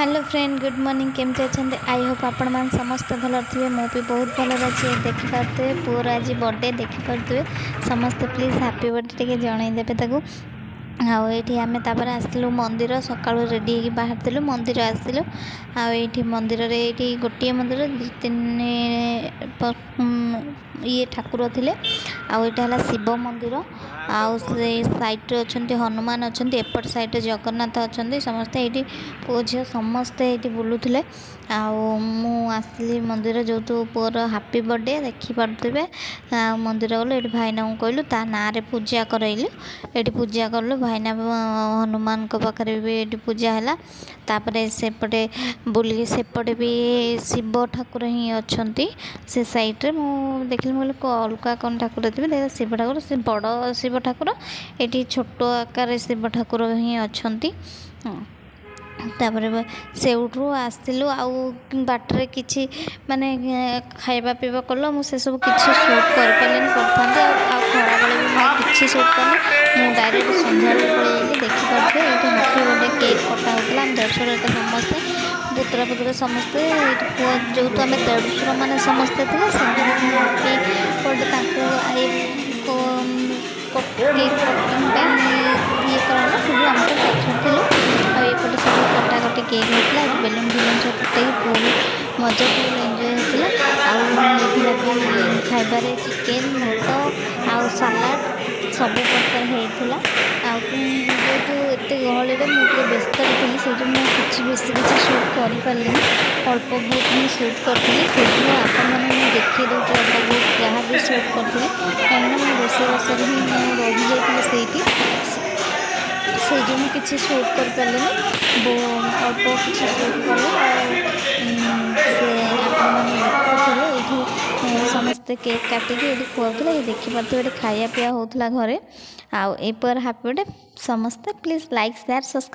Hello friend good morning केमती अच्छा I hope आपण मैंने समस्त भल थे मुझे बहुत भल अच्छे देखिपे पुअर आज बर्थडे देखिपे समस्ते प्लीज हैप्पी बर्थडे टे जनईदेवे ताकू आईटी आम आसलु मंदिर सका रेडी हो बाहर मंदिर आसलु आई मंदिर ये गोटे मंदिर दु तीन ये ठाकुर थे आईटा शिव मंदिर आउ से साइड अच्छा हनुमान अच्छा एपट साइड जगन्नाथ अच्छा समस्ते ये पुओ झी समस्ते ये बुलूले आसली मंदिर जो तो पुअर हापी बर्थडे देखिपे मंदिर गलु ये भाईना को कहलु ता ना पूजा करइलु ये पूजा कलु भाईना हनुमान पाखे भी ये पूजा है तापर सेपटे बुल सेपटे भी शिव ठाकुर ही अच्छा से सैड्रे मुझे देखिए मुझे अलग कौन ठाकुर थे देख शिव ठाकुर से बड़ शिव ठाकुर ये छोट आकार शिव ठाकुर ही अच्छा तापर से आसलु आउ बाटर कि माने खाइबा पीवा कल मुझे सब किसी सुट कर खरा बेले भी मैं कि सुट कर मुझे डायरेक्ट सन्ध्या पड़े देखिपे ये हैप्पी बर्थडे केक कटा होता आम देढ़शुर समस्ते पुतरा पुतरा समस्ते पुआ जो तो आम देढ़शुर मैंने समस्ते थे हैप्पी बर्थडे केक कटिंग ये कराला सब आम पछुलू आईपटे सब कटाकटी केक होता बेलून फिलून सब फुटे बहुत मजा फुल एंजय होता खाइबार चिकेन भात आउ सालाड सब प्रकार होता जो एत गहली में मुझे व्यस्त थी से मुझे बेसी किसी सुट कर पारे अल्प बहुत ही सुट करी से आपण मैंने देखी दूसरे अल्प बहुत जहाँ भी सुट करी कहीं मुझे रोष बस रही जाती से जो किसी सुट कर पारे अल्प किसी सुट कले समस्ते केक काटिकी ये खुआला ये देखिपे ये खाया पिया होता घरे आउ पर हैप्पी बर्थडे समस्ते प्लीज लाइक शेयर सब्सक्राइब।